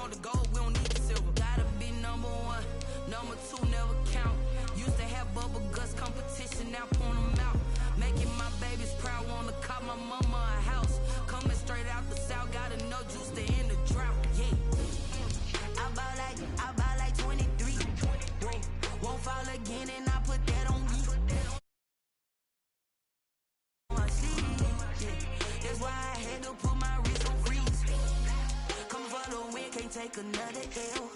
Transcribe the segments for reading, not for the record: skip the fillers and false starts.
want the gold, we don't need the silver. Gotta be number one, number two never count. Used to have bubble guts competition, now point them out. Making my babies proud, wanna cop my mama a house. Coming straight out the south, got enough juice to end the drought. Yeah. I buy like 23. Won't fall again, and I put that on me. That's why I had to put my wrist on freeze. Come for the win, can't take another L.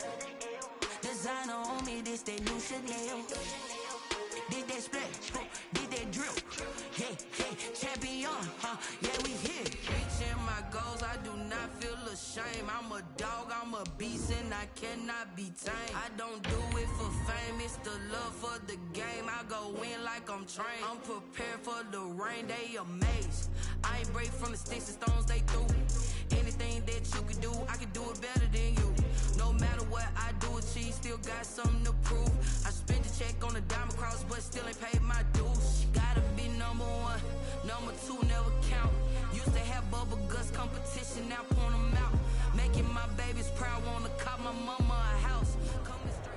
Designer on me, this that new Chanel. Did that split, did that drip. Yeah, champion, yeah, we here. Reaching my goals, I do not feel ashamed. I'm a dog, I'm a beast, and I cannot be tamed. I don't do it for fame, it's the love for the game. I go in like I'm trained. I'm prepared for the rain, they amazed. I ain't break from the sticks and stones they threw. Anything that you can do, I can do it better than you. No matter what I do, achieve, still got something to prove. I spent the check on the diamond cross, but still ain't paid my dues. Gotta be number one, number two never count. Used to have bubble guts competition, now point them out. Making my babies proud, wanna cop my mama a house. Coming straight.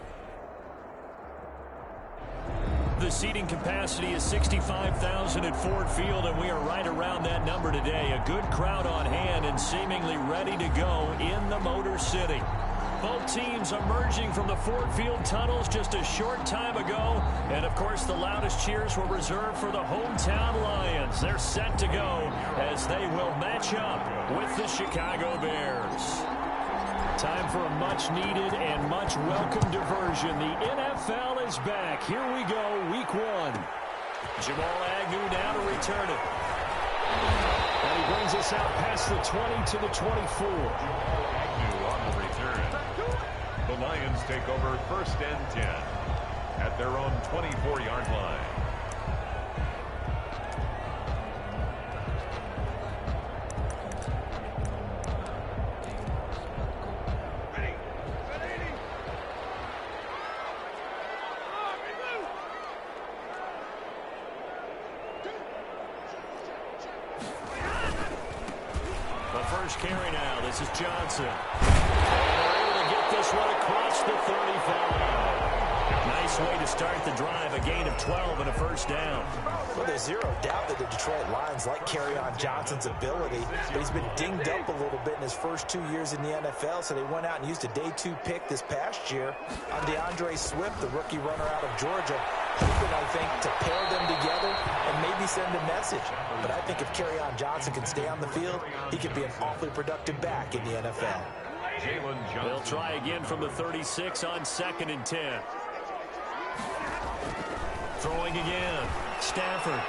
The seating capacity is 65,000 at Ford Field, and we are right around that number today. A good crowd on hand and seemingly ready to go in the Motor City. Both teams emerging from the Ford Field tunnels just a short time ago. And, of course, the loudest cheers were reserved for the hometown Lions. They're set to go as they will match up with the Chicago Bears. Time for a much-needed and much-welcome diversion. The NFL is back. Here we go, Week 1. Jamal Agnew now to return it. And he brings us out past the 20 to the 24. Agnew on the return. The Lions take over 1st and 10 at their own 24-yard line. Carry now. This is Johnson. And they're able to get this one across the 35. Nice way to start the drive. A gain of 12 and a first down. Well, there's zero doubt that the Detroit Lions like Kerryon Johnson's ability, but he's been dinged up a little bit in his first 2 years in the NFL, so they went out and used a day 2 pick this past year on DeAndre Swift, the rookie runner out of Georgia, hoping, I think, to pair them together and maybe send a message. But I think if Kerryon Johnson can stay on the field, he could be an awfully productive back in the NFL. They'll try again from the 36 on 2nd and 10. Throwing again. Stafford.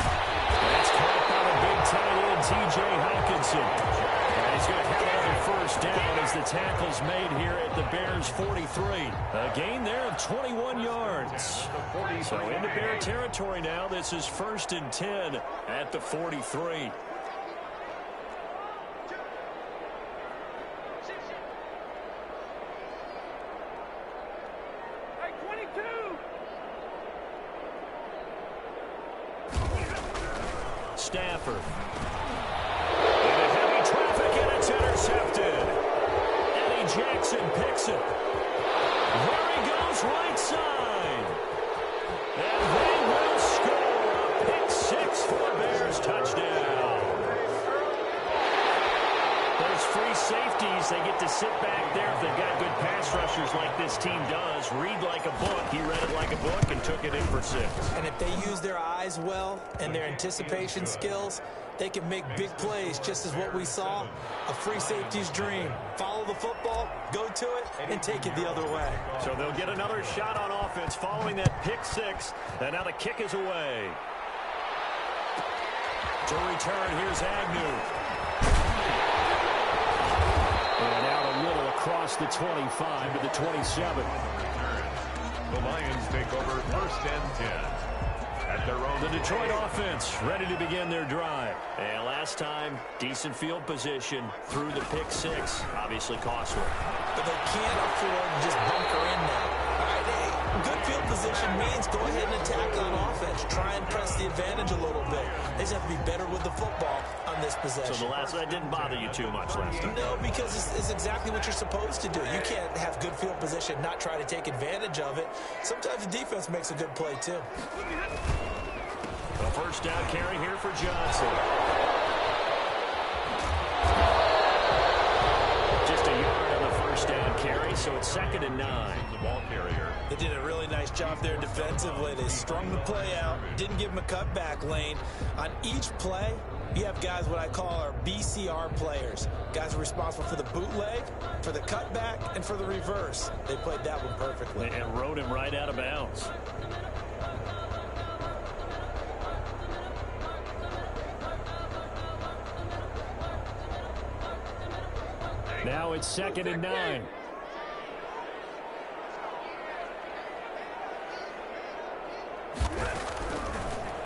That's caught by the big tight end, T.J. Hawkinson. And he's going to have another first down as the tackle's made here at the Bears' 43. A gain there of 21 yards. So into Bear territory now. This is 1st and 10 at the 43. Stafford. Into heavy traffic, and it's intercepted. Eddie Jackson picks it. There he goes, right side. And they will score a pick 6 for the Bears. Touchdown. Those free safeties, they get to sit back there if they've got good pass rushers like this team does. Read like a book. He read it like a book and took it in for 6. And if they use their eyes well and their anticipation skills, they can make big plays, just as what we saw. A free safety's dream. Follow the football, go to it, and take it the other way. So they'll get another shot on offense following that pick 6. And now the kick is away. To return, here's Agnew. And out a little across the 25 to the 27. The Lions take over 1st and 10 at their own. The Detroit offense ready to begin their drive. And last time, decent field position through the pick 6. Obviously costly. But they can't afford to just bunker in now. Good field position means go ahead and attack on offense. Try and press the advantage a little bit. They just have to be better with the football on on this possession. So the last that didn't bother you too much last time? No, because it's exactly what you're supposed to do. You can't have good field position, not try to take advantage of it. Sometimes the defense makes a good play, too. A first down carry here for Johnson. Just a yard on the first down carry, so it's 2nd and 9. The ball carrier. They did a really nice job there defensively. They strung the play out, didn't give him a cutback lane. On each play, you have guys what I call our BCR players. Guys are responsible for the bootleg, for the cutback, and for the reverse. They played that one perfectly. And rode him right out of bounds. Now it's 2nd and 9.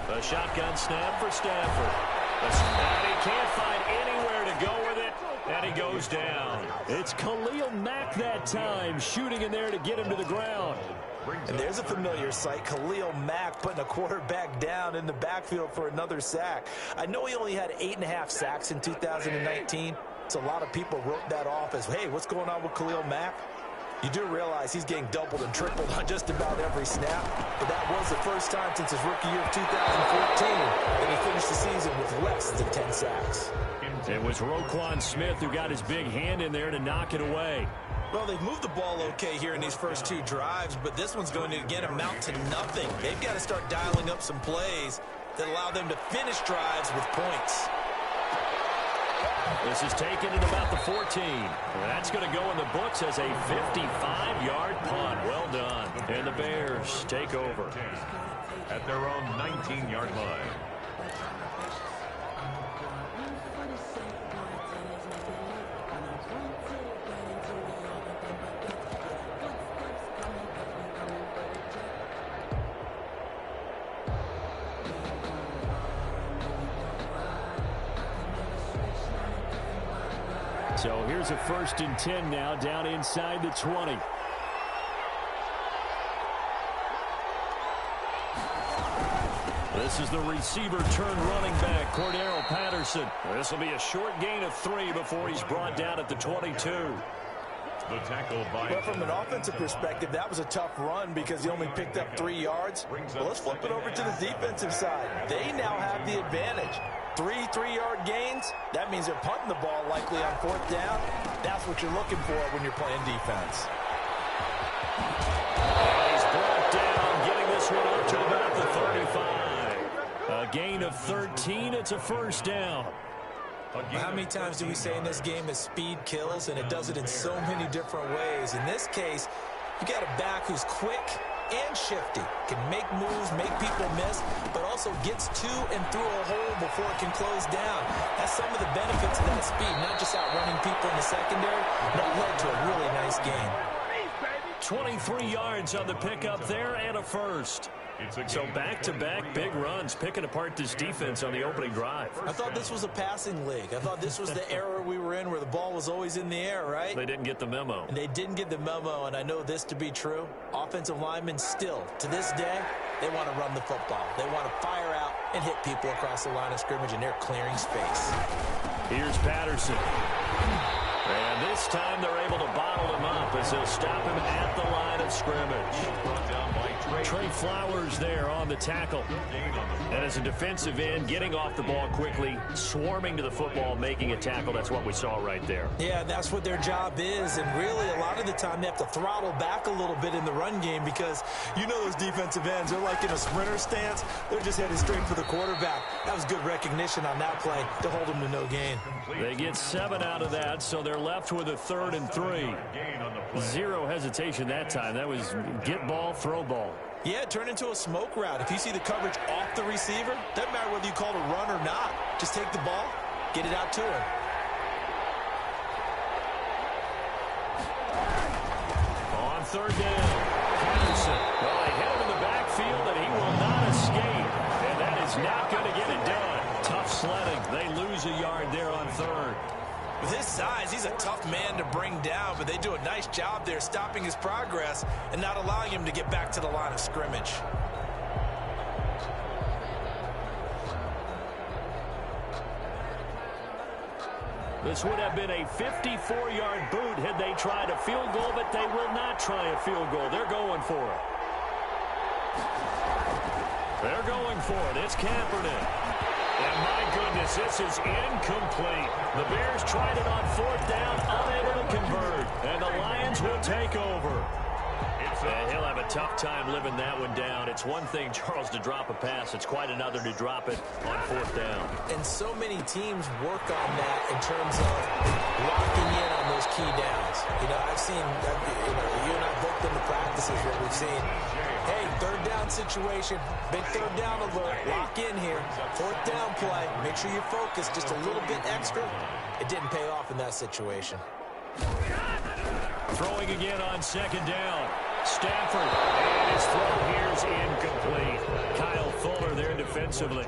A shotgun snap for Stafford. And he can't find anywhere to go with it, and he goes down. It's Khalil Mack that time, shooting in there to get him to the ground. And there's a familiar sight, Khalil Mack putting a quarterback down in the backfield for another sack. I know he only had 8.5 sacks in 2019, so a lot of people wrote that off as, hey, what's going on with Khalil Mack? You do realize he's getting doubled and tripled on just about every snap, but that was the first time since his rookie year of 2014 that he finished the season with less than 10 sacks. It was Roquan Smith who got his big hand in there to knock it away. Well, they've moved the ball okay here in these first 2 drives, but this one's going to, again, amount to nothing. They've got to start dialing up some plays that allow them to finish drives with points. This is taken at about the 14. That's going to go in the books as a 55-yard punt. Well done. And the Bears take over At their own 19-yard line. So here's a 1st and 10 now, down inside the 20. This is the receiver turn running back, Cordero Patterson. This will be a short gain of 3 before he's brought down at the 22. The tackle by... But from an offensive perspective, that was a tough run because he only picked up 3 yards. Well, let's flip it over to the defensive side. They now have the advantage. 3 3-yard gains, that means they're punting the ball likely on 4th down. That's what you're looking for when you're playing defense. And he's brought down, getting this one up to about the 35. A gain of 13, it's a 1st down. How many times do we say in this game that speed kills, and it does it in so many different ways? In this case, you got a back who's quick and shifty, can make moves, make people miss, but also gets to and through a hole before it can close down. That's some of the benefits of that speed, not just outrunning people in the secondary. That led to a really nice game. 23 yards on the pickup there and a 1st. So back-to-back big runs, picking apart this defense on the opening drive. I thought this was a passing league. I thought this was the era we were in where the ball was always in the air, right? They didn't get the memo. And they didn't get the memo, and I know this to be true. Offensive linemen still, to this day, they want to run the football. They want to fire out and hit people across the line of scrimmage, and they're clearing space. Here's Patterson. And this time they're able to bottle him up as they'll stop him at the line of scrimmage. Brought down by Trey Flowers there on the tackle. And as a defensive end, getting off the ball quickly, swarming to the football, making a tackle. That's what we saw right there. Yeah, that's what their job is. And really, a lot of the time, they have to throttle back a little bit in the run game because you know those defensive ends, they're like in a sprinter stance. They're just headed straight for the quarterback. That was good recognition on that play to hold them to no gain. They get 7 out of that, so they're left with a 3rd and 3. Zero hesitation that time. That was get ball, throw ball. Yeah, turn into a smoke route. If you see the coverage off the receiver, doesn't matter whether you call it a run or not. Just take the ball, get it out to him. On 3rd down, Patterson. Well, they hit him in the backfield, and he will not escape. And that is not going to get it done. Tough sledding. They lose a yard there on 3rd. With his size, he's a tough man to bring down, but they do a nice job there stopping his progress and not allowing him to get back to the line of scrimmage. This would have been a 54-yard boot had they tried a field goal, but they will not try a field goal. They're going for it. They're going for it. It's Kaepernick. And my goodness, this is incomplete. The Bears tried it on 4th down, unable to convert. And the Lions will take over. He'll have a tough time living that one down. It's one thing, Charles, to drop a pass. It's quite another to drop it on 4th down. And so many teams work on that in terms of locking in on those key downs. You know, I've seen, you and I both been to practices where we've seen, hey, 3rd down situation, big 3rd down alert, lock in here, 4th down play, make sure you focus just a little bit extra. It didn't pay off in that situation. Throwing again on 2nd down. Stafford, and his throw here is incomplete. Kyle Fuller there defensively.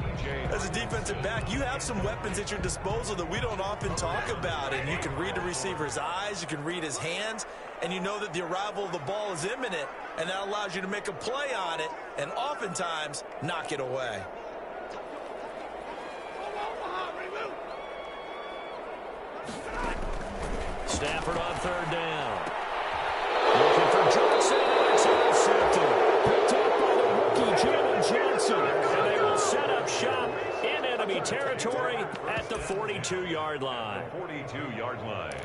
As a defensive back, you have some weapons at your disposal that we don't often talk about, and you can read the receiver's eyes, you can read his hands, and you know that the arrival of the ball is imminent, and that allows you to make a play on it, and oftentimes knock it away. Stafford on 3rd down. Looking for Johnson, and it's intercepted. Picked up by the rookie, Jared Johnson. And they will set up shop in enemy territory at the 42-yard line. 42-yard line.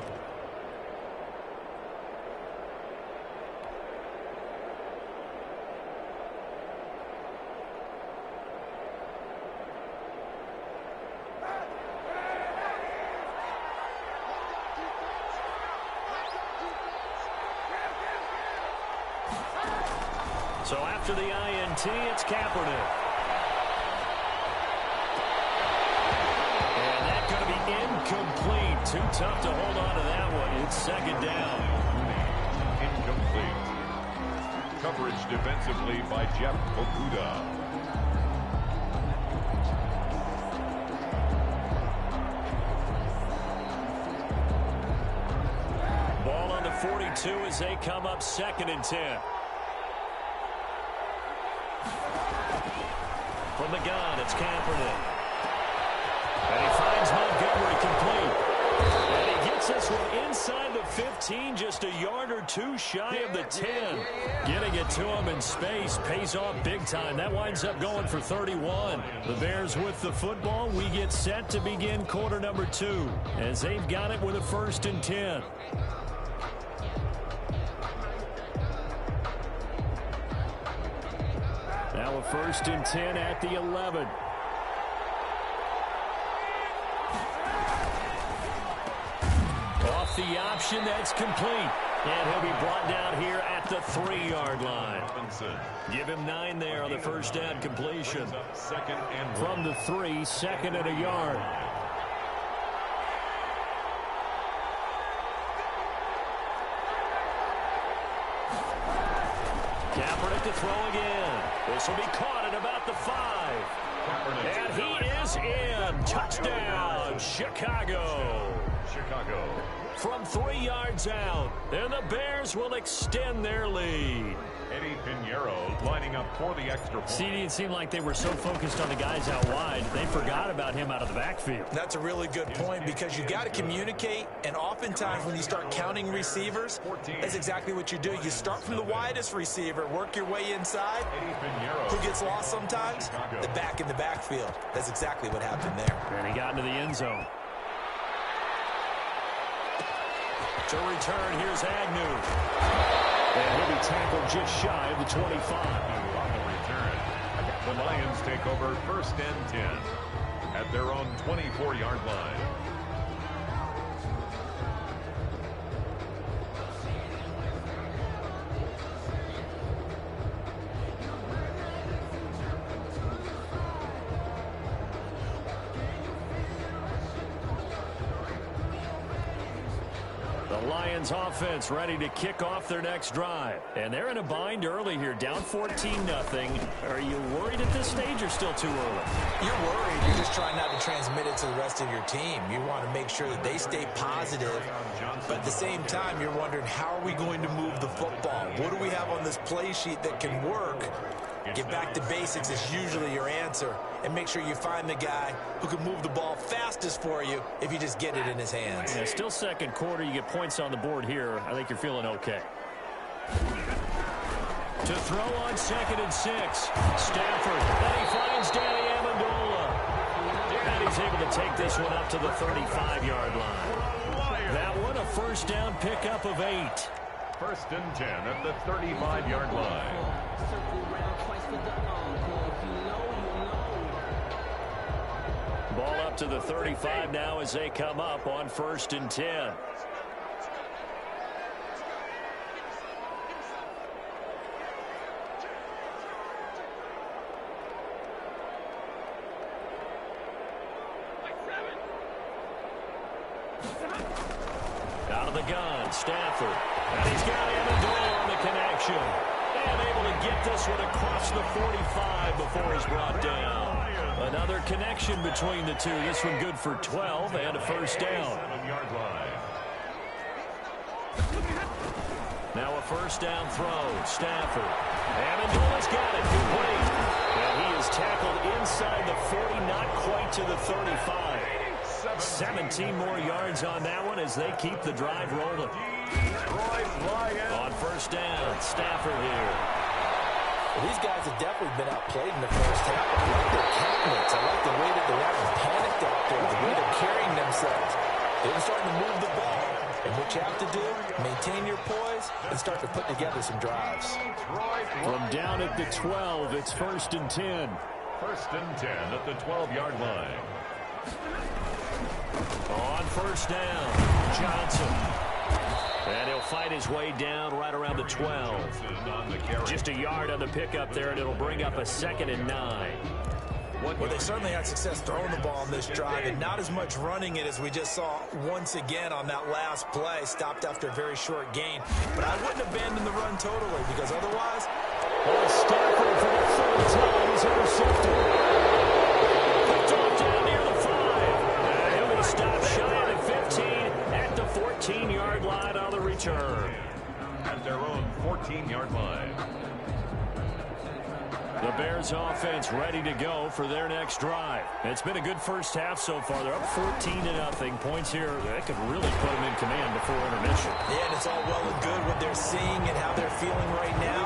So after the INT, it's Kaepernick. And that's going to be incomplete. Too tough to hold on to that one. It's 2nd down. Incomplete. Coverage defensively by Jeff Okuda. Ball on the 42 as they come up 2nd and 10. From the gun, it's Kaepernick. And he finds Montgomery complete. And he gets this one inside the 15, just a yard or two shy of the 10. Getting it to him in space pays off big time. That winds up going for 31. The Bears with the football. We get set to begin quarter number 2 as they've got it with a 1st and 10. Now a 1st and 10 at the 11. Off the option, that's complete. And he'll be brought down here at the 3-yard line. Give him 9 there on the 1st down completion. From the 3, 2nd and a yard. Kaepernick to throw again. This will be caught at about the 5. And he is in. Touchdown, Chicago. From 3 yards out. And the Bears will extend their lead. Eddie Pinheiro lining up for the extra point. CD, it seemed like they were so focused on the guys out wide, they forgot about him out of the backfield. That's a really good point because you got to communicate, and oftentimes when you start counting receivers, that's exactly what you do. You start from the widest receiver, work your way inside. Who gets lost sometimes? The back in the backfield. That's exactly what happened there. And he got into the end zone. To return, here's Agnew. And he'll be tackled just shy of the 25. On the return, the Lions take over 1st and 10 at their own 24-yard line. Lions offense ready to kick off their next drive. And they're in a bind early here, down 14-0. Are you worried at this stage or still too early? You're worried. You're just trying not to transmit it to the rest of your team. You want to make sure that they stay positive. But at the same time, you're wondering, how are we going to move the football? What do we have on this play sheet that can work? Get back to basics is usually your answer. And make sure you find the guy who can move the ball fastest for you if you just get it in his hands. Yeah, still second quarter. You get points on the board here. I think you're feeling okay. To throw on 2nd and 6. Stafford. Then he finds Danny Amendola. And he's able to take this one up to the 35-yard line. That one a first down pickup of 8. 1st and 10 at the 35-yard line. Ball up to the 35 now as they come up on 1st and 10. Out of the gun, Stafford. And he's got Amendola on the connection. And able to get this one across the 45 before he's brought down. Another connection between the two. This one good for 12 and a first down. Now a first down throw. Stafford. Amendola's got it. Complete. And he is tackled inside the 40, not quite to the 35. 17 more yards on that one as they keep the drive rolling. On first down, Stafford here. Well, these guys have definitely been outplayed in the first half. I like their countenance. I like the way that they haven't panicked out there, the way they're carrying themselves. They're starting to move the ball. And what you have to do, maintain your poise and start to put together some drives. From down at the 12, it's 1st and 10. 1st and 10 at the 12-yard line. On first down, Johnson. And he'll fight his way down right around the 12. Just a yard on the pickup there, and it'll bring up a 2nd and 9. Well, they certainly had success throwing the ball on this drive, and not as much running it as we just saw once again on that last play. Stopped after a very short gain. But I wouldn't abandon the run totally, because otherwise... Stafford for the 3rd time is intercepted. Picked off down near the 5. And he'll be stopped shy of the 15 at the 14-yard line on the return. At their own 14-yard line. The Bears offense ready to go for their next drive. It's been a good first half so far. They're up 14-0. Points here, that could really put them in command before intermission. Yeah, and it's all well and good what they're seeing and how they're feeling right now.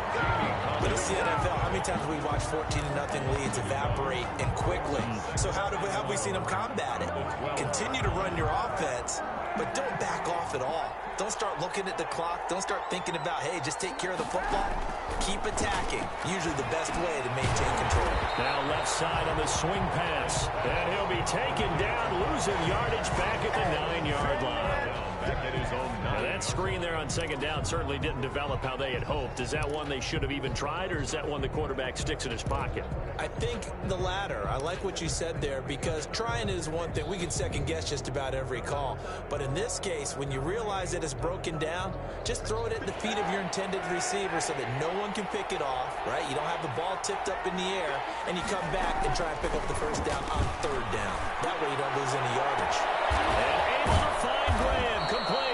But it's the NFL. How many times have we watched 14-0 leads evaporate and quickly? So how have we seen them combat it? Continue to run your offense, but don't back off at all. Don't start looking at the clock. Don't start thinking about, hey, just take care of the football. Keep attacking. Usually the best way to maintain control. Now left side on the swing pass. And he'll be taken down, losing yardage back at the 9-yard line. Now that screen there on 2nd down certainly didn't develop how they had hoped. Is that one they should have even tried, or is that one the quarterback sticks in his pocket? I think the latter. I like what you said there, because trying is one thing. We can second guess just about every call. But in this case, when you realize that it's broken down, just throw it at the feet of your intended receiver so that no one can pick it off, right? You don't have the ball tipped up in the air, and you come back and try and pick up the first down on 3rd down. That way you don't lose any yardage. And able to find Graham, complete.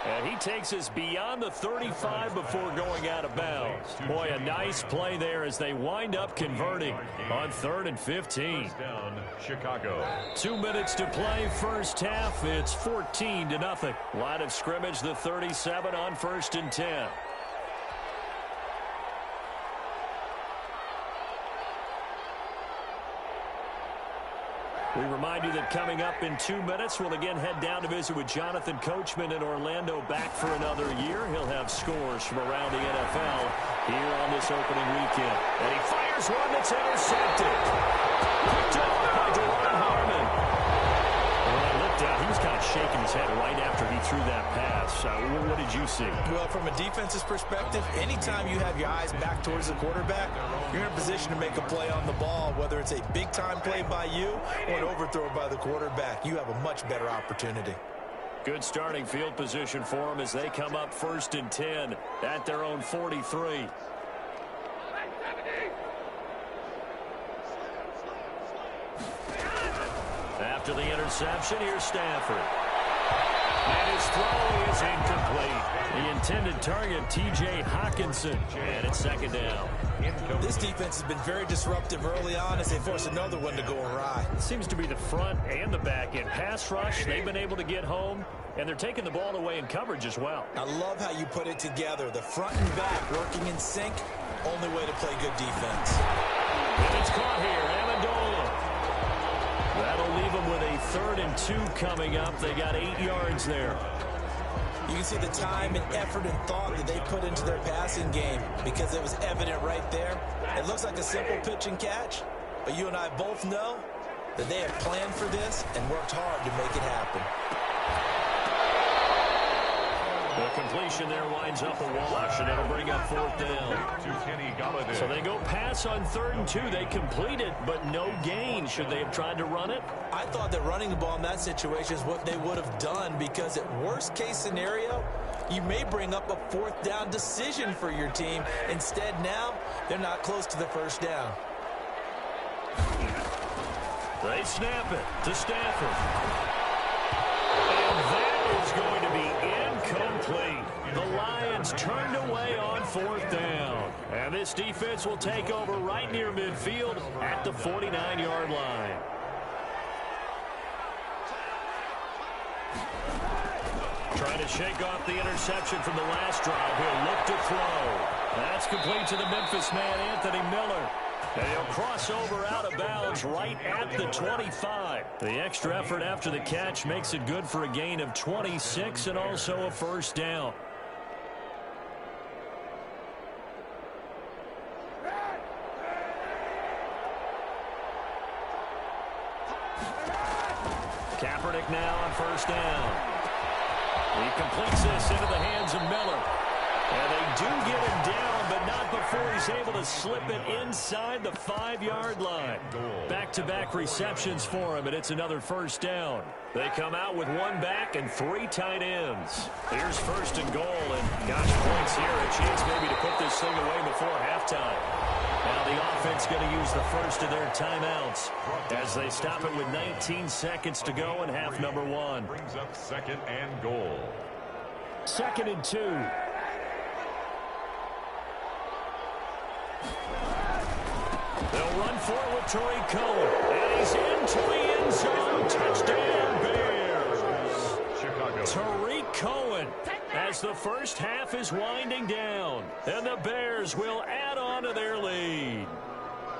And he takes us beyond the 35 before going out of bounds. Boy, a nice play there as they wind up converting on 3rd and 15. First down, Chicago. 2 minutes to play first half. It's 14-0. Line of scrimmage, the 37 on 1st and 10. We remind you that coming up in 2 minutes, we'll again head down to visit with Jonathan Coachman in Orlando, back for another year. He'll have scores from around the NFL here on this opening weekend. And he fires one that's intercepted. Picked off by Deron Harmon. When I looked out, he was kind of shaking his head right after he threw that pass. What did you see? Well, from a defense's perspective, anytime you have your eyes back towards the quarterback, you're in a position to make a play on the ball, whether it's a big-time play by you or an overthrow by the quarterback. You have a much better opportunity. Good starting field position for them as they come up 1st and 10 at their own 43. After the interception, here's Stafford. And his throw is incomplete. The intended target, T.J. Hawkinson. And it's second down. This defense has been very disruptive early on as they force another one to go awry. It seems to be the front and the back end. Pass rush, they've been able to get home, and they're taking the ball away in coverage as well. I love how you put it together. The front and back working in sync. Only way to play good defense. And it's caught here, Amendola. That'll leave them with a 3rd and 2 coming up. They got 8 yards there. You can see the time and effort and thought that they put into their passing game because it was evident right there. It looks like a simple pitch and catch, but you and I both know that they have planned for this and worked hard to make it happen. The completion there winds up a wash, and it'll bring up 4th down. So they go pass on 3rd and 2. They complete it, but no gain. Should they have tried to run it? I thought that running the ball in that situation is what they would have done because at worst case scenario, you may bring up a 4th down decision for your team. Instead now, they're not close to the 1st down. They snap it to Stafford. And that is going to be incomplete. The Lions turned away on 4th down. And this defense will take over right near midfield at the 49-yard line. Trying to shake off the interception from the last drive. He'll look to throw. That's complete to the Memphis man, Anthony Miller. And he'll cross over out of bounds right at the 25. The extra effort after the catch makes it good for a gain of 26 and also a 1st down. Kaepernick now on 1st down. He completes this into the hands of Miller. And they do get him down, but not before he's able to slip it inside the 5-yard line. Back-to-back receptions for him, and it's another 1st down. They come out with 1 back and 3 tight ends. Here's 1st and goal, and gosh, points here. A chance maybe to put this thing away before halftime. Now the offense going to use the first of their timeouts as they stop it with 19 seconds to go in half number 1. Brings up 2nd and goal. 2nd and 2. They'll run forward with Tariq Cohen. And he's into the end zone. Touchdown, Bears. Chicago. Tariq Cohen as the first half is winding down. And the Bears will add on to their lead.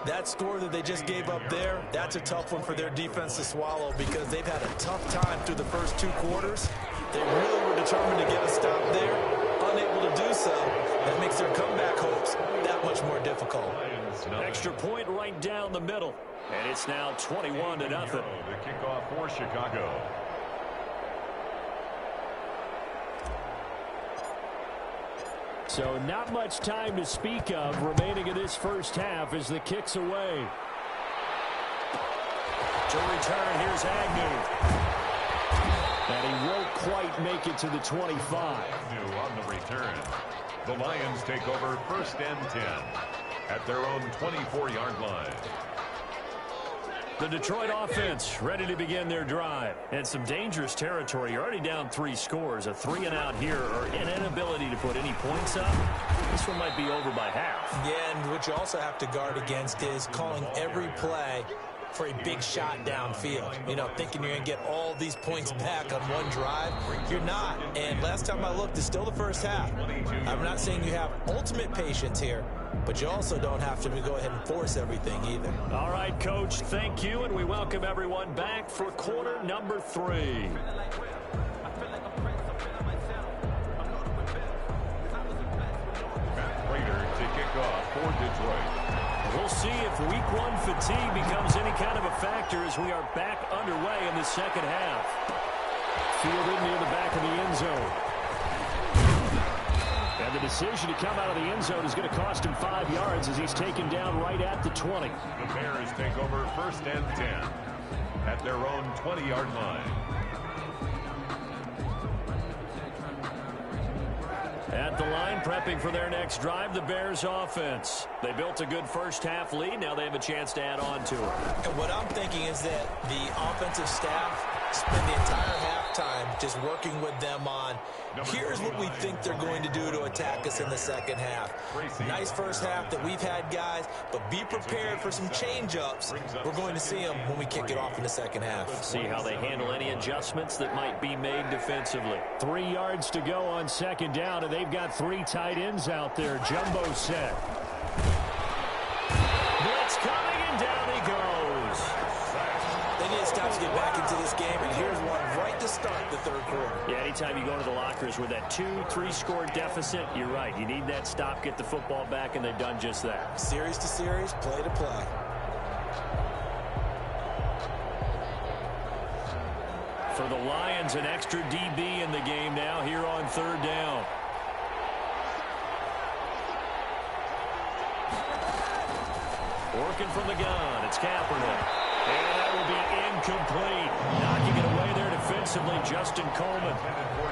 That score that they just gave up there, that's a tough one for their defense to swallow because they've had a tough time through the first 2 quarters. They really were determined to get a stop there. Unable to do so, that makes their comeback hopes that much more difficult. Extra point right down the middle. And it's now 21-0. The kickoff for Chicago. So not much time to speak of remaining in this first half as the kick's away. To return, here's Agnew. And he won't quite make it to the 25. Agnew on the return. The Lions take over 1st and 10 at their own 24-yard line. The Detroit offense ready to begin their drive. And some dangerous territory. You're already down 3 scores. A 3-and-out here or an inability to put any points up. This one might be over by half. Yeah, and what you also have to guard against is calling every play for a big shot downfield. You know, thinking you're going to get all these points back on one drive. You're not. And last time I looked, it's still the first half. I'm not saying you have ultimate patience here, but you also don't have to go ahead and force everything either. All right, Coach, thank you, and we welcome everyone back for quarter number 3. Matt Prater to kick off for Detroit. We'll see if week 1 fatigue becomes any kind of a factor as we are back underway in the second half. Fielded near the back of the end zone. And the decision to come out of the end zone is going to cost him 5 yards as he's taken down right at the 20. The Bears take over 1st and 10 at their own 20-yard line. At the line, prepping for their next drive, the Bears offense. They built a good first half lead. Now they have a chance to add on to it. And what I'm thinking is that the offensive staff spend the entire halftime just working with them on, here's what we think they're going to do to attack us in the second half. Nice first half that we've had, guys, but be prepared for some change-ups. We're going to see them when we kick it off in the second half. See how they handle any adjustments that might be made defensively. 3 yards to go on second down, and they've got 3 tight ends out there. Jumbo set. Blitz coming, and down he goes. They need to stop to get back into this game, and here's one right to start the third quarter. Yeah, anytime you go to the lockers with that 2-3 score deficit, you're right. You need that stop, get the football back, and they've done just that. Series to series, play to play. For the Lions, an extra DB in the game now here on third down. Working from the gun, it's Kaepernick. And that will be incomplete. Knocking it away there defensively, Justin Coleman.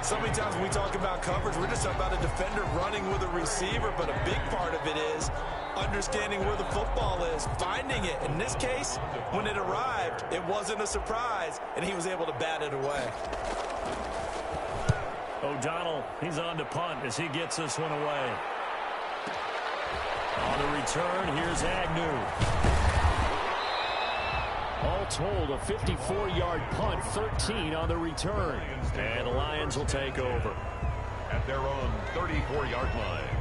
So many times when we talk about coverage, we're just talking about a defender running with a receiver, but a big part of it is understanding where the football is, finding it. In this case, when it arrived, it wasn't a surprise, and he was able to bat it away. O'Donnell, he's on to punt as he gets this one away. On the return, here's Agnew. All told, a 54-yard punt, 13 on the return. And the Lions will take over. At their own 34-yard line.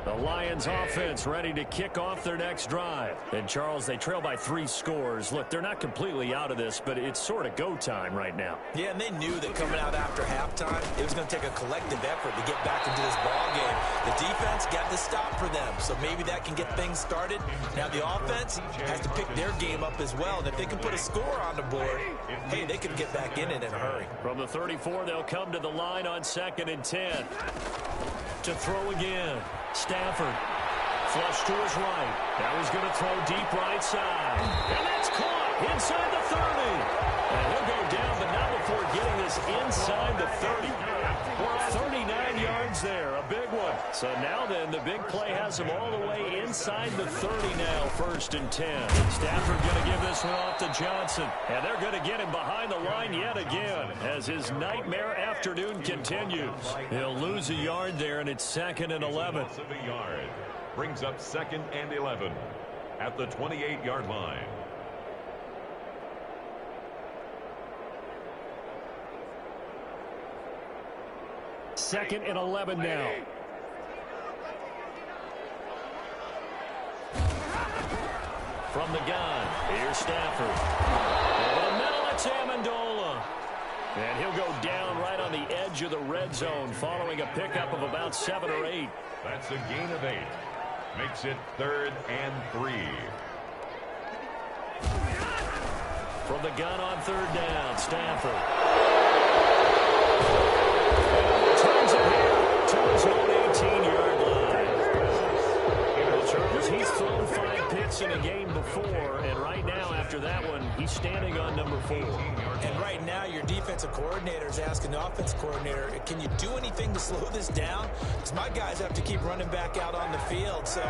The Lions offense ready to kick off their next drive. And, Charles, they trail by 3 scores. Look, they're not completely out of this, but it's sort of go time right now. Yeah, and they knew that coming out after halftime, it was going to take a collective effort to get back into this ball game. The defense got the stop for them, so maybe that can get things started. Now the offense has to pick their game up as well, and if they can put a score on the board, hey, they can get back in it in a hurry. From the 34, they'll come to the line on 2nd and 10. To throw again. Stafford. Flush to his right. Now he's going to throw deep right side. And that's caught inside the 30. And he'll go down, but not before getting this inside the 30. 39 yards there, a big one. So now then, the big play has him all the way inside the 30 now, 1st and 10. Stafford going to give this one off to Johnson. And they're going to get him behind the line yet again as his nightmare afternoon continues. He'll lose a yard there, and it's 2nd and 11. Brings up 2nd and 11 at the 28-yard line. Second and 11 now. From the gun, here's Stafford. Over the middle, it's Amendola. And he'll go down right on the edge of the red zone following a pickup of about 7 or 8. That's a gain of 8. Makes it 3rd and 3. From the gun on 3rd down, Stafford. Turns it here to his own 18-yard line. Charles, he's thrown 5 picks in a game before, and right now, after that one, he's standing on number 4. And right now, your defensive coordinator is asking the offensive coordinator, can you do anything to slow this down? Because my guys have to keep running back out on the field. So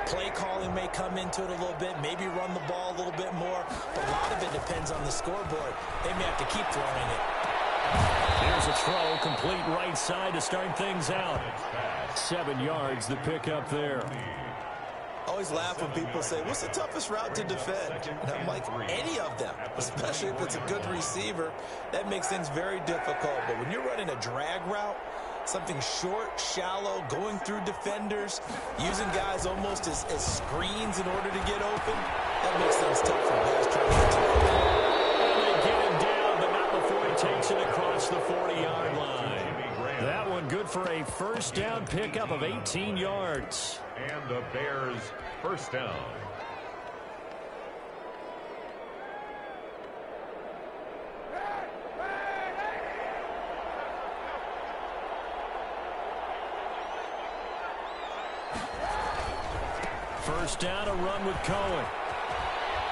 play calling may come into it a little bit, maybe run the ball a little bit more. But a lot of it depends on the scoreboard. They may have to keep throwing it. Here's a throw, complete right side to start things out. 7 yards, the pickup there. I always laugh when people say, what's the toughest route to defend? And I'm like, any of them, especially if it's a good receiver. That makes things very difficult. But when you're running a drag route, something short, shallow, going through defenders, using guys almost as screens in order to get open, that makes things tough for guys trying to get to it. And they get him down, but not before he takes it across the 40-yard line. That one good for a first down pickup of 18 yards. And the Bears first down. First down, a run with Cohen.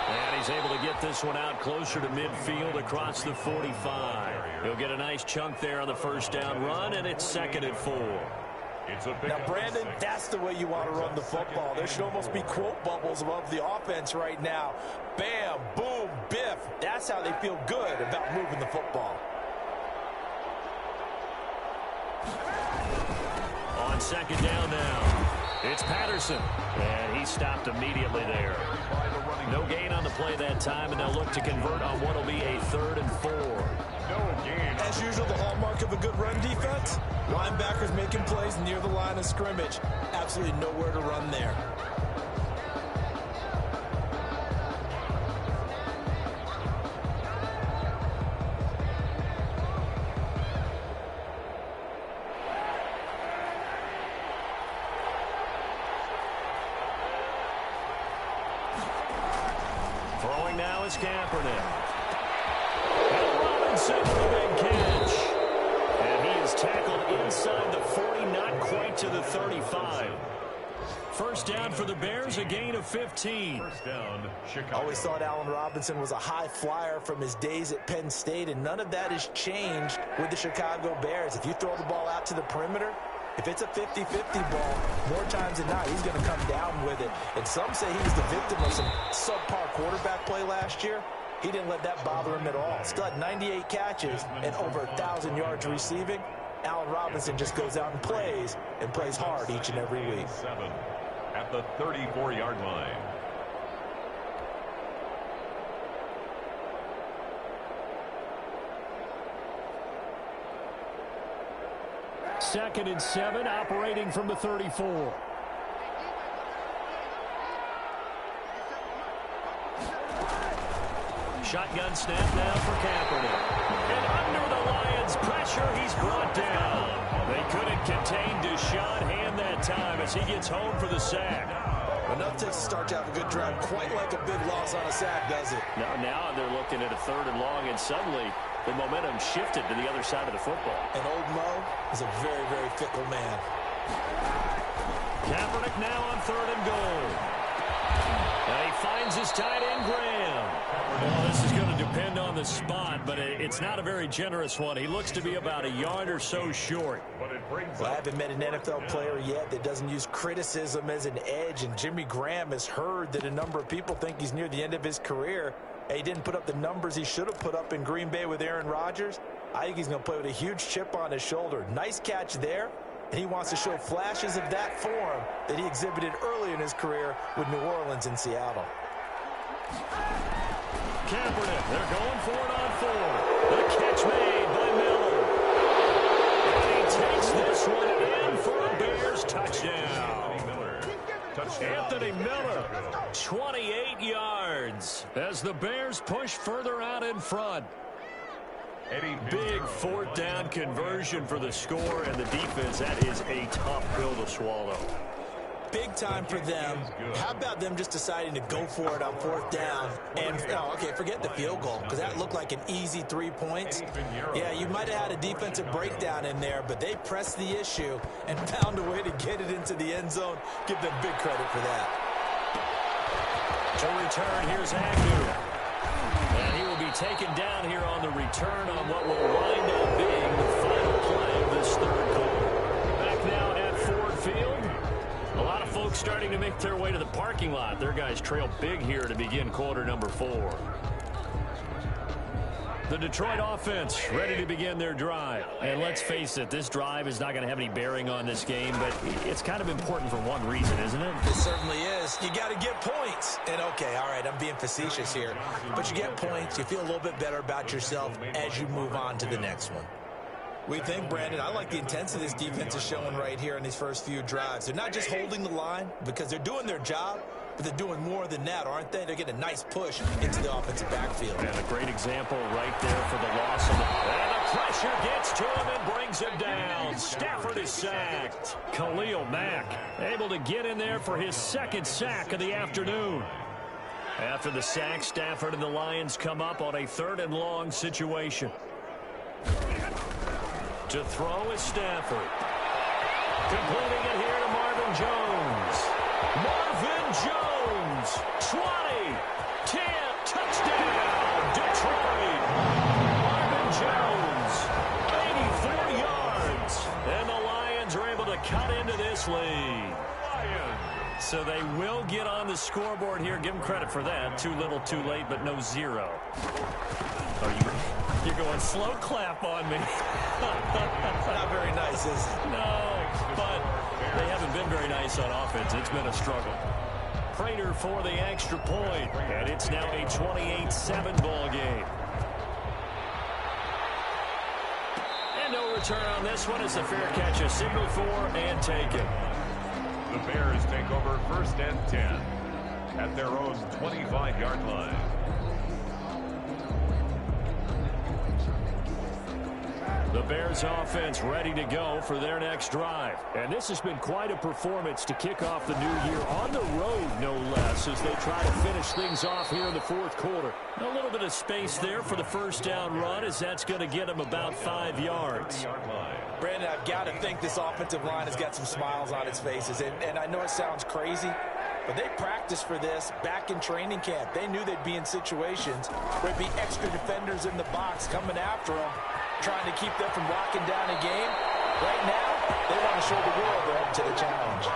And he's able to get this one out closer to midfield across the 45. He'll get a nice chunk there on the first down run, and it's 2nd and 4. Now, Brandon, that's the way you want to run the football. There should almost be quote bubbles above the offense right now. Bam, boom, biff. That's how they feel good about moving the football. On second down now, it's Patterson, and he stopped immediately there. No gain on the play that time, and they'll look to convert on what will be a 3rd and 4. As usual, the hallmark of a good run defense, linebackers making plays near the line of scrimmage. Absolutely nowhere to run there. Throwing now is Kaepernick. And Robinson with a big catch. And he is tackled inside the 40, not quite to the 35. First down for the Bears, a gain of 15. First down, Chicago. Always thought Allen Robinson was a high flyer from his days at Penn State, and none of that has changed with the Chicago Bears. If you throw the ball out to the perimeter, if it's a 50-50 ball, more times than not, he's going to come down with it. And some say he was the victim of some subpar quarterback play last year. He didn't let that bother him at all. Still had 98 catches and over 1,000 yards receiving. Allen Robinson just goes out and plays hard each and every week. 7 at the 34-yard line. Second and 7, operating from the 34. Shotgun snap now for Kaepernick. And under the Lions' pressure, he's brought down. They couldn't contain Deshaun Hand that time as he gets home for the sack. Enough takes to start to have a good drive, quite like a big loss on a sack, does it? Now they're looking at a 3rd and long, and suddenly the momentum shifted to the other side of the football. And old Mo is a very, very fickle man. Kaepernick now on 3rd and goal. And he finds his tight end, Graham. Well, this is going to depend on the spot, but it's not a very generous one. He looks to be about a yard or so short. Well, I haven't met an NFL player yet that doesn't use criticism as an edge, and Jimmy Graham has heard that a number of people think he's near the end of his career. He didn't put up the numbers he should have put up in Green Bay with Aaron Rodgers. I think he's going to play with a huge chip on his shoulder. Nice catch there, and he wants to show flashes of that form that he exhibited early in his career with New Orleans and Seattle. Kaepernick, they're going for it on 4. The catch made by Miller. And he takes this one in for a Bears touchdown. Anthony Miller, 28 yards as the Bears push further out in front. Big 4th down conversion for the score, and the defense, that is a tough pill to swallow. Big time for them. How about them just deciding to go for it on 4th down? And, okay, forget the field goal, because that looked like an easy 3 points. Yeah, you might have had a defensive breakdown in there, but they pressed the issue and found a way to get it into the end zone. Give them big credit for that. To return, here's Agnew. And he will be taken down here on the return on what will wind up being the final play of this 3rd quarter. Back now at Ford Field. A lot of folks starting to make their way to the parking lot. Their guys trail big here to begin quarter number 4. The Detroit offense ready to begin their drive. And let's face it, this drive is not going to have any bearing on this game, but it's kind of important for one reason, isn't it? It certainly is. You got to get points. And, okay, all right, I'm being facetious here. But you get points, you feel a little bit better about yourself as you move on to the next one. We think, Brandon, I like the intensity this defense is showing right here in these first few drives. They're not just holding the line because they're doing their job, but they're doing more than that, aren't they? They're getting a nice push into the offensive backfield. And a great example right there for the loss of the... And the pressure gets to him and brings him down. Stafford is sacked. Khalil Mack able to get in there for his 2nd sack of the afternoon. After the sack, Stafford and the Lions come up on a 3rd and long situation. To throw is Stafford. Completing it here to Marvin Jones. Marvin Jones, 20, 10, touchdown, Detroit. Marvin Jones, 84 yards. And the Lions are able to cut in this lead. So they will get on the scoreboard here. Give them credit for that. Too little, too late, but no zero. Oh, you're going slow clap on me. Not very nice, is it? No, but they haven't been very nice on offense. It's been a struggle. Prater for the extra point, and it's now a 28-7 ball game. And no return on this one. It's a fair catch, a signal for, and taken. The Bears take over 1st and 10 at their own 25-yard line. The Bears offense ready to go for their next drive. And this has been quite a performance to kick off the new year on the road, no less, as they try to finish things off here in the 4th quarter. A little bit of space there for the first down run, as that's going to get them about 5 yards. Brandon, I've got to think this offensive line has got some smiles on its faces. And I know it sounds crazy, but they practiced for this back in training camp. They knew they'd be in situations where there'd be extra defenders in the box coming after them, trying to keep them from locking down a game. Right now, they want to show the world they're up to the challenge.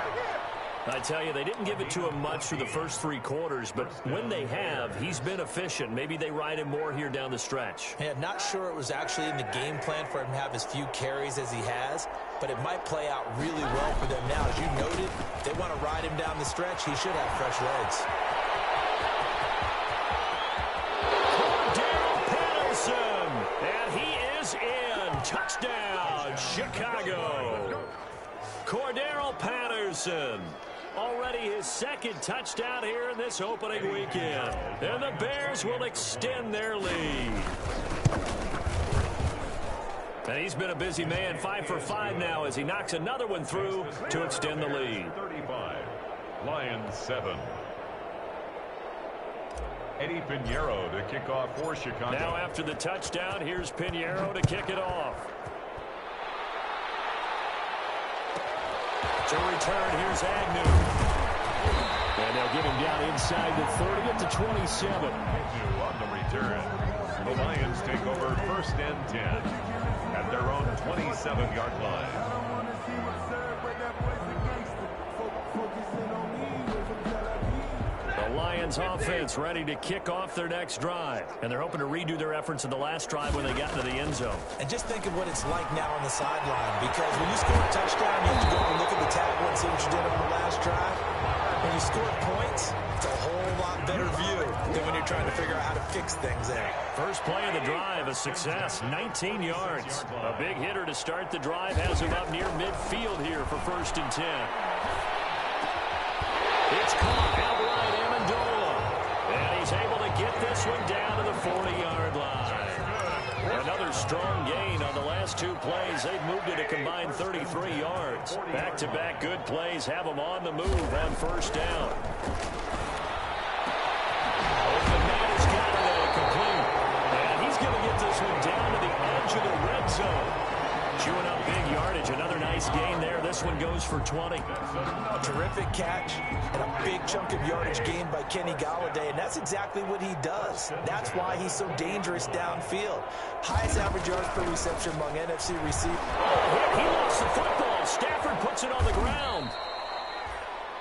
I tell you, they didn't give it to him much for the first 3 quarters, but when they have, he's been efficient. Maybe they ride him more here down the stretch. Yeah, not sure it was actually in the game plan for him to have as few carries as he has, but it might play out really well for them now. As you noted, they want to ride him down the stretch. He should have fresh legs. Cordell Patterson, and he is in. Touchdown, Chicago. Cordell Patterson. Already his 2nd touchdown here in this opening weekend. And the Bears will extend their lead. And he's been a busy man, 5 for 5 now as he knocks another one through to extend the lead. 35, Lions 7. Eddie Pinheiro to kick off for Chicago. Now after the touchdown, here's Pinheiro to kick it off. To return, here's Agnew. And they'll get him down inside the 30 at the 27. Agnew on the return. The Lions take over 1st and 10 at their own 27-yard line. The Lions offense ready to kick off their next drive. And they're hoping to redo their efforts in the last drive when they got into the end zone. And just think of what it's like now on the sideline, because when you score a touchdown, you have to go and look at the table and see what you did on the last drive. When you score points, it's a whole lot better view than when you're trying to figure out how to fix things there. First play of the drive, a success, 19 yards. A big hitter to start the drive has him up near midfield here for 1st and 10. It's caught outright, Amendola. And he's able to get this one down to the 40-yard line. Another strong gain on the last 2 plays. They've moved it a combined 33 yards. Back-to-back good plays have them on the move on 1st down. Open man has got it complete. And he's going to get this one down to the edge of the red zone. Chewing up big yardage. Another nice gain there. This one goes for 20. A terrific catch and a big chunk of yardage gained by Kenny Golladay, and that's exactly what he does. That's why he's so dangerous downfield. Highest average yards per reception among NFC receivers. Oh, he lost the football. Stafford puts it on the ground.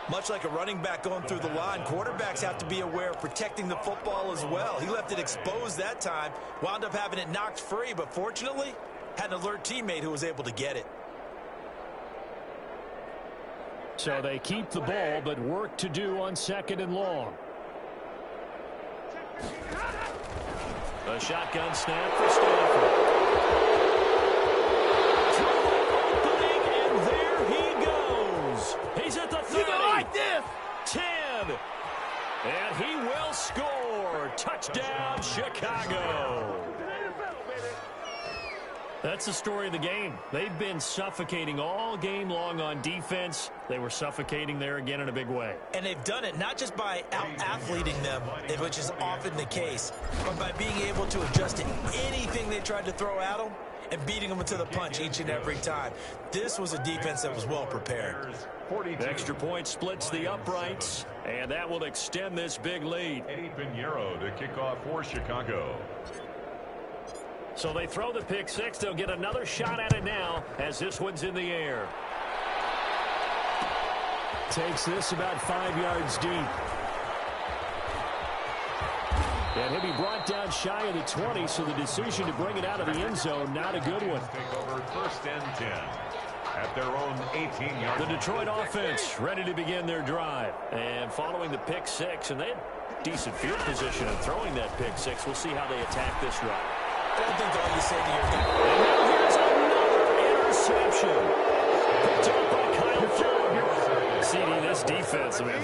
Much like a running back going through the line, quarterbacks have to be aware of protecting the football as well. He left it exposed that time, wound up having it knocked free, but fortunately, had an alert teammate who was able to get it. So they keep the ball, but work to do on 2nd and long. A shotgun snap for Stafford. Opening, and there he goes. He's at the 30. You go like this. 10. And he will score. Touchdown, Chicago. That's the story of the game. They've been suffocating all game long on defense. They were suffocating there again in a big way. And they've done it not just by out-athleting them, which is often the case, but by being able to adjust to anything they tried to throw at them and beating them to the punch each and every time. This was a defense that was well prepared. The extra point splits the uprights, and that will extend this big lead. Eddie Pinheiro to kick off for Chicago. So they throw the pick 6. They'll get another shot at it now as this one's in the air. Takes this about 5 yards deep. And he'll be brought down shy of the 20, so the decision to bring it out of the end zone, not a good one. Take over 1st and 10 at their own 18-yard. The Detroit offense ready to begin their drive. And following the pick six, and they had decent field position in throwing that pick six. We'll see how they attack this drive. I don't think all you say to your guy. And now here's another interception. Picked up by Kyle Fuller. CD, this defense, I mean,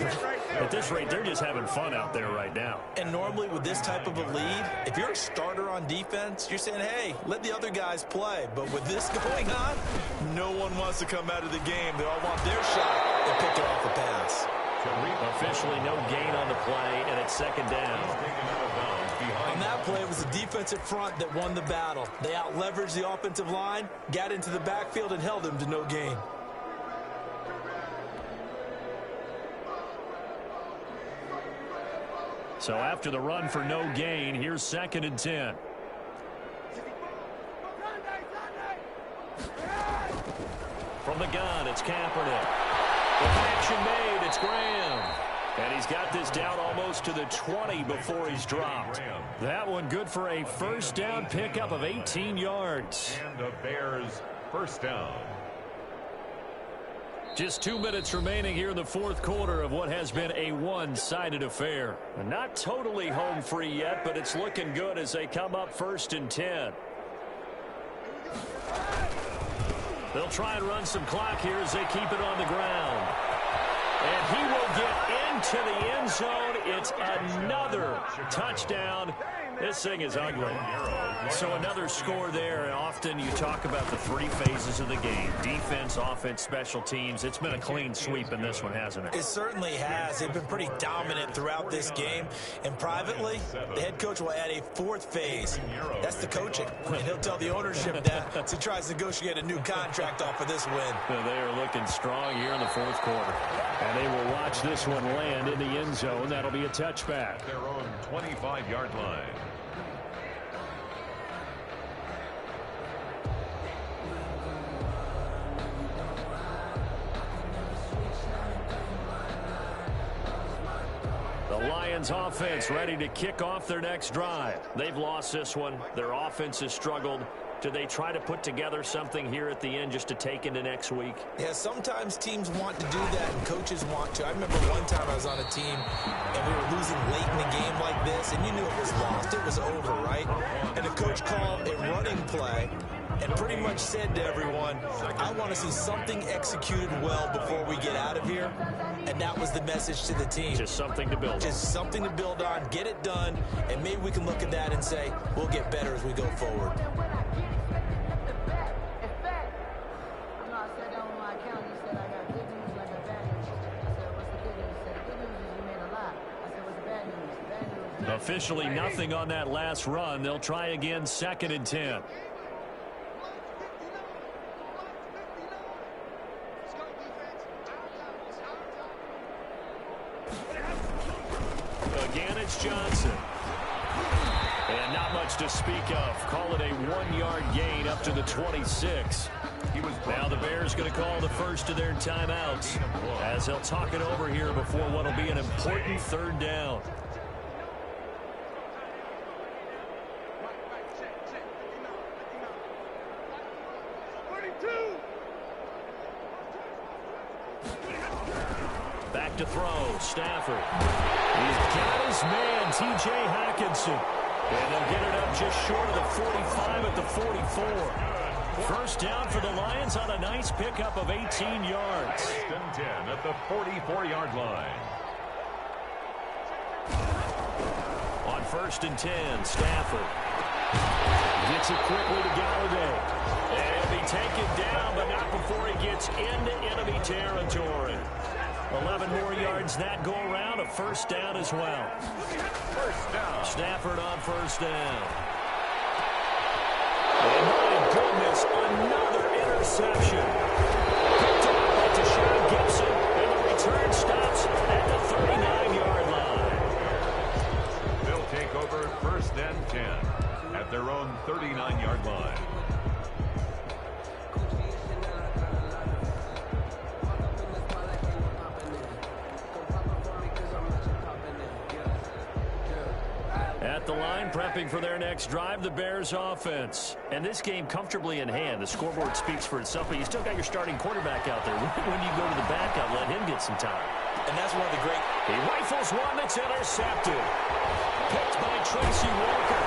at this rate, they're just having fun out there right now. And normally with this type of a lead, if you're a starter on defense, you're saying, hey, let the other guys play. But with this going on, no one wants to come out of the game. They all want their shot and pick it off the pass. Officially no gain on the play, and it's 2nd down. On that play, it was the defensive front that won the battle. They out-leveraged the offensive line, got into the backfield, and held them to no gain. So after the run for no gain, here's 2nd and 10. From the gun, it's Kaepernick. With action made, it's Graham. And he's got this down almost to the 20 before he's dropped. That one good for a 1st down pickup of 18 yards. And the Bears' 1st down. Just 2 minutes remaining here in the 4th quarter of what has been a one-sided affair. Not totally home free yet, but it's looking good as they come up 1st and 10. They'll try and run some clock here as they keep it on the ground. And he will get into the end zone. It's another touchdown. This thing is ugly. So another score there. And often you talk about the 3 phases of the game. Defense, offense, special teams. It's been a clean sweep in this one, hasn't it? It certainly has. They've been pretty dominant throughout this game. And privately, the head coach will add a 4th phase. That's the coaching. And he'll tell the ownership that as he tries to negotiate a new contract off of this win. They are looking strong here in the 4th quarter. And they will watch this one land in the end zone. That'll be a touchback. Their own 25-yard line. The Lions offense ready to kick off their next drive. They've lost this one. Their offense has struggled. Do they try to put together something here at the end just to take into next week? Yeah, sometimes teams want to do that and coaches want to. I remember one time I was on a team and we were losing late in the game like this, and you knew it was lost. It was over, right? And the coach called a running play and pretty much said to everyone, I want to see something executed well before we get out of here. And that was the message to the team. Just something to build on. Just something to build on, get it done, and maybe we can look at that and say, we'll get better as we go forward. Officially nothing on that last run. They'll try again, 2nd and 10. Again, it's Johnson. And not much to speak of. Call it a 1-yard gain up to the 26. Now the Bears going to call the first of their timeouts as they'll talk it over here before what will be an important 3rd down. Back to throw, Stafford. He's got his man, T.J. Hockenson. And they'll get it up just short of the 45 at the 44. 1st down for the Lions on a nice pickup of 18 yards. 1st and 10 at the 44-yard line. On 1st and 10, Stafford gets it quickly to Galladay. And he'll be taken down, but not before he gets into enemy territory. 11 more yards that go around, a 1st down as well. 1st down. Stafford on 1st down. And my goodness, another interception. Picked up by Deshaun Gibson, and the return stops at the 39-yard line. They'll take over 1st and 10 at their own 39-yard line. the line, prepping for their next drive, the Bears offense. And this game comfortably in hand. The scoreboard speaks for itself, but you still got your starting quarterback out there. When you go to the backup, let him get some time. And that's one of the great... He rifles one that's intercepted. Picked by Tracy Walker.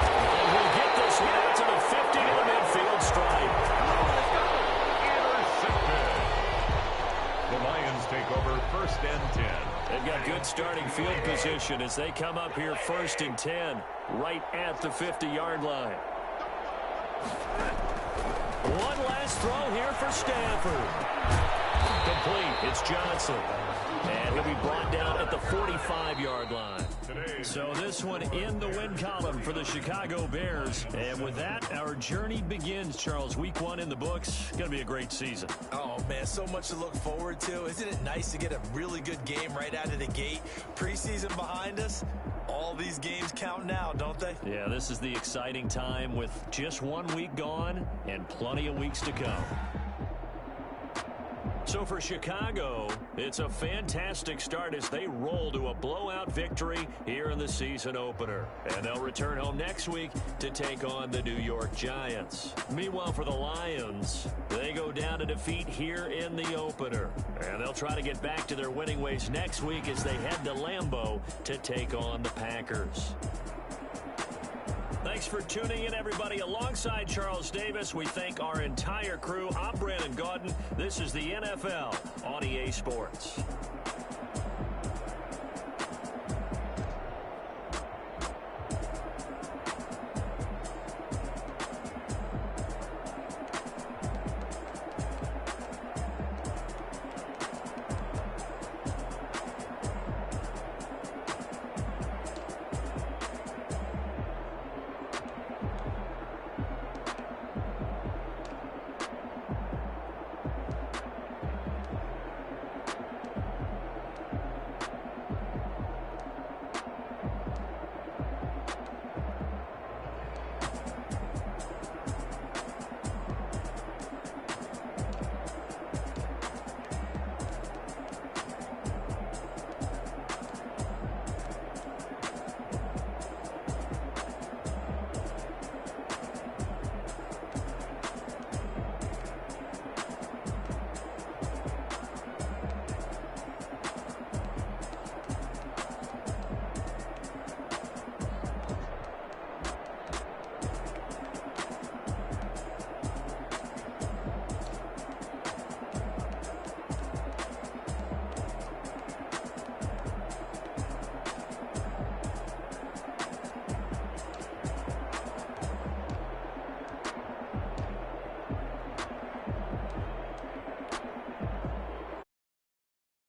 And he'll get this one out to the 50 to the midfield stripe. Intercepted. The Lions take over 1st and 10. They've got good starting field position as they come up here 1st and 10, right at the 50-yard line. One last throw here for Stanford. Complete. It's Johnson. And he'll be brought down at the 45-yard line. So this one in the win column for the Chicago Bears. And with that, our journey begins, Charles. Week 1 in the books. Going to be a great season. Oh, man, so much to look forward to. Isn't it nice to get a really good game right out of the gate? Preseason behind us. All these games count now, don't they? Yeah, this is the exciting time with just 1 week gone and plenty of weeks to come. So for Chicago, it's a fantastic start as they roll to a blowout victory here in the season opener. And they'll return home next week to take on the New York Giants. Meanwhile, for the Lions, they go down to defeat here in the opener. And they'll try to get back to their winning ways next week as they head to Lambeau to take on the Packers. Thanks for tuning in, everybody. Alongside Charles Davis, we thank our entire crew. I'm Brandon Gaudin. This is the NFL on EA Sports.